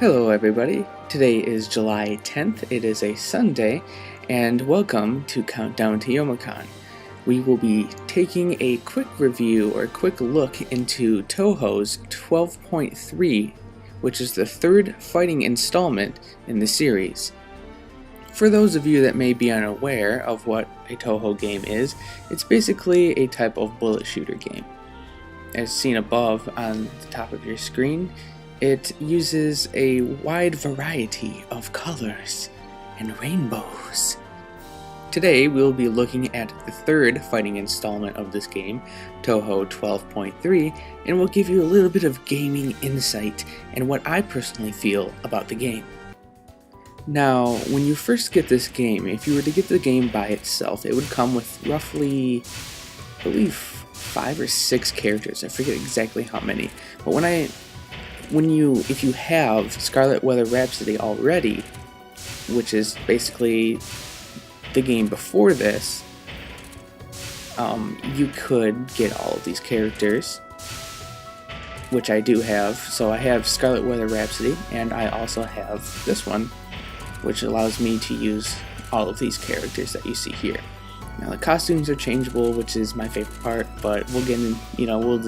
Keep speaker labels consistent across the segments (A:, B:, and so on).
A: Hello everybody, today is July 10th, it is a Sunday, and welcome to Countdown to Youmacon. We will be taking a quick review or a quick look into Touhou's 12.3, which is the third fighting installment in the series. For those of you that may be unaware of what a Touhou game is, it's basically a type of bullet shooter game. As seen above on the top of your screen, it uses a wide variety of colors and rainbows. Today we'll be looking at the third fighting installment of this game, Touhou 12.3, and we'll give you a little bit of gaming insight and what I personally feel about the game. Now, when you first get this game, if you were to get the game by itself, it would come with roughly, I believe, 5 or 6 characters. I forget exactly how many, but if you have Scarlet Weather Rhapsody already, which is basically the game before this, you could get all of these characters, which I do have. So I have Scarlet Weather Rhapsody, and I also have this one, which allows me to use all of these characters that you see here. Now the costumes are changeable, which is my favorite part, but we'll get in, we'll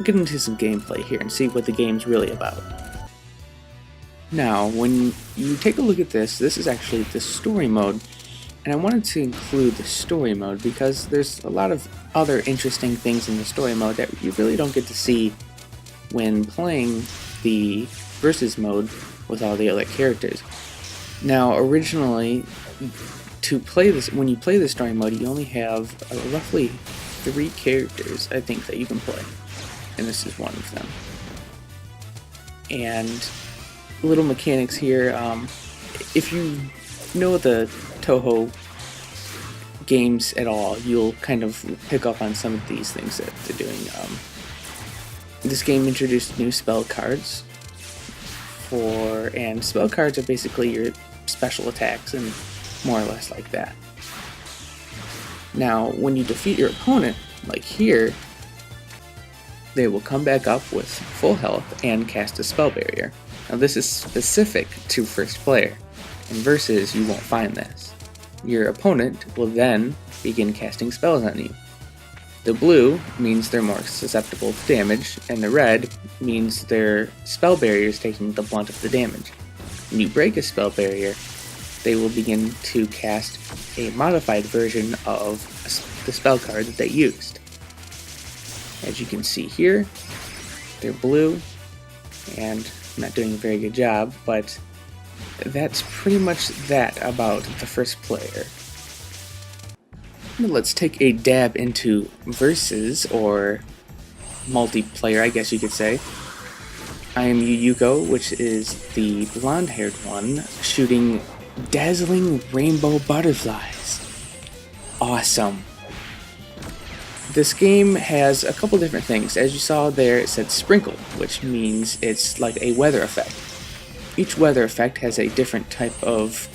A: get into some gameplay here and see what the game's really about. Now, when you take a look at this is actually the story mode, and I wanted to include the story mode because there's a lot of other interesting things in the story mode that you really don't get to see when playing the versus mode with all the other characters. Now, originally, to play this, when you play the story mode, you only have roughly 3 characters, I think, that you can play. And this is one of them. And little mechanics here. If you know the Touhou games at all, you'll kind of pick up on some of these things that they're doing. This game introduced new spell cards, and spell cards are basically your special attacks and more or less like that. Now, when you defeat your opponent, like here, they will come back up with full health and cast a spell barrier. Now this is specific to first player. In versus, you won't find this. Your opponent will then begin casting spells on you. The blue means they're more susceptible to damage, and the red means their spell barrier is taking the brunt of the damage. When you break a spell barrier, they will begin to cast a modified version of the spell card that they used. As you can see here, they're blue, and I'm not doing a very good job, but that's pretty much that about the first player. Now let's take a dab into versus, or multiplayer, I guess you could say. I am Youmacon, which is the blonde-haired one, shooting dazzling rainbow butterflies. Awesome. This game has a couple different things. As you saw there, it said sprinkle, which means it's like a weather effect. Each weather effect has a different type of,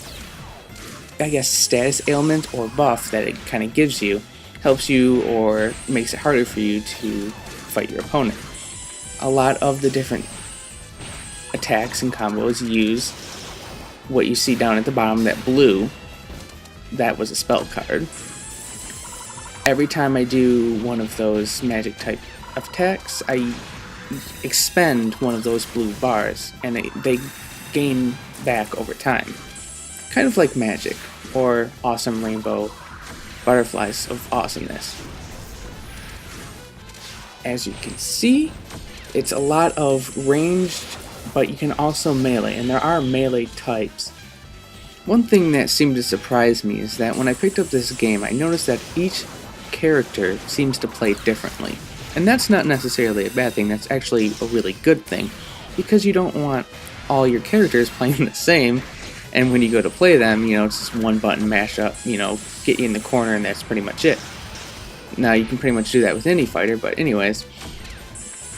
A: I guess, status ailment or buff that it kind of gives you, helps you or makes it harder for you to fight your opponent. A lot of the different attacks and combos use what you see down at the bottom, that blue, that was a spell card. Every time I do one of those magic type of attacks, I expend one of those blue bars, and they gain back over time. Kind of like magic, or awesome rainbow butterflies of awesomeness. As you can see, it's a lot of ranged, but you can also melee, and there are melee types. One thing that seemed to surprise me is that when I picked up this game, I noticed that each character seems to play differently. And that's not necessarily a bad thing, that's actually a really good thing, because you don't want all your characters playing the same, and when you go to play them, it's just one button mashup, get you in the corner and that's pretty much it. Now you can pretty much do that with any fighter, but anyways,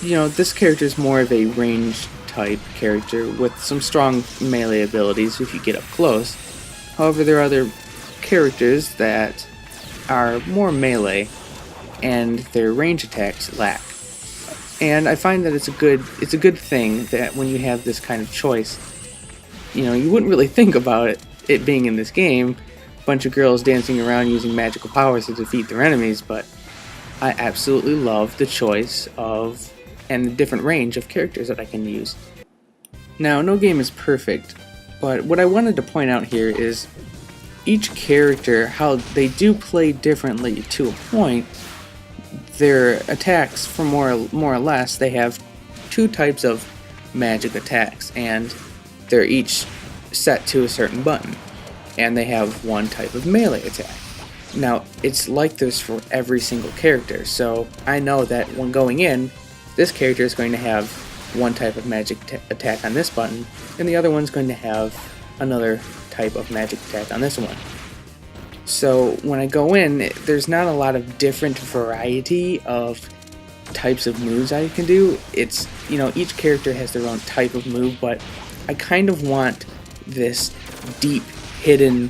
A: this character is more of a ranged type character with some strong melee abilities if you get up close. However, there are other characters that are more melee and their range attacks lack. And I find that it's a good thing that when you have this kind of choice, you know, you wouldn't really think about it being in this game, bunch of girls dancing around using magical powers to defeat their enemies, but I absolutely love the choice of and the different range of characters that I can use. Now, no game is perfect, but what I wanted to point out here is each character, how they do play differently to a point. Their attacks, for more or less, they have two types of magic attacks, and they're each set to a certain button, and they have one type of melee attack. Now, it's like this for every single character, so I know that when going in, this character is going to have one type of magic attack on this button, and the other one's going to have another type of magic attack on this one. So when I go in, there's not a lot of different variety of types of moves I can do. It's, you know, each character has their own type of move, but I kind of want this deep, hidden,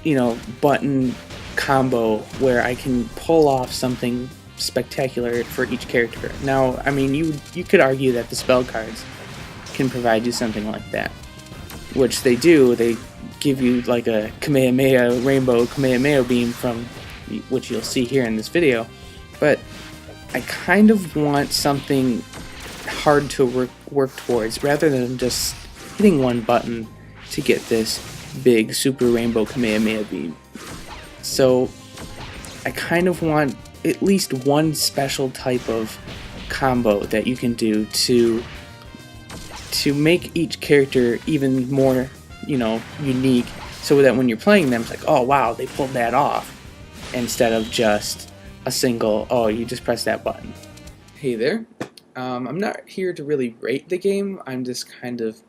A: you know, button combo where I can pull off something spectacular for each character. Now, I mean, you could argue that the spell cards can provide you something like that, which they do. They give you like a Kamehameha, rainbow Kamehameha beam, from which you'll see here in this video, but I kind of want something hard to work towards rather than just hitting one button to get this big super rainbow Kamehameha beam. So I kind of want at least one special type of combo that you can do to make each character even more, you know, unique, so that when you're playing them, it's like, oh wow, they pulled that off, instead of just a single, oh, you just press that button. Hey there, I'm not here to really rate the game, I'm just kind of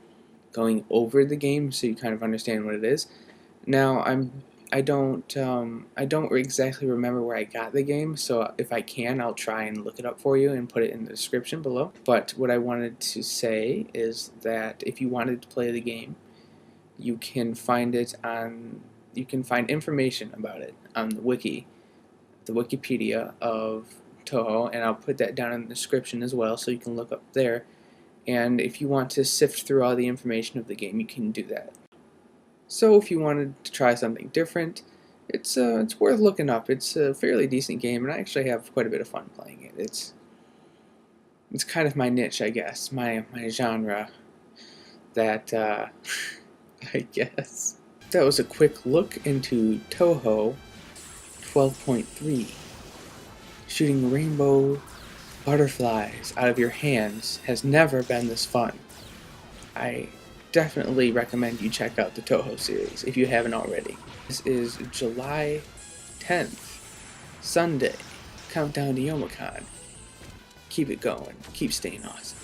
A: going over the game so you kind of understand what it is. Now, I don't exactly remember where I got the game, so if I can, I'll try and look it up for you and put it in the description below. But what I wanted to say is that if you wanted to play the game, you can find information about it on the wiki, the Wikipedia of Touhou, and I'll put that down in the description as well, so you can look up there. And if you want to sift through all the information of the game, you can do that. So if you wanted to try something different, it's worth looking up. It's a fairly decent game, and I actually have quite a bit of fun playing it. It's kind of my niche, I guess, my genre. That I guess. That was a quick look into Touhou 12.3. Shooting rainbow butterflies out of your hands has never been this fun. I definitely recommend you check out the Touhou series if you haven't already. This is July 10th, Sunday. Countdown to Youmacon. Keep it going. Keep staying awesome.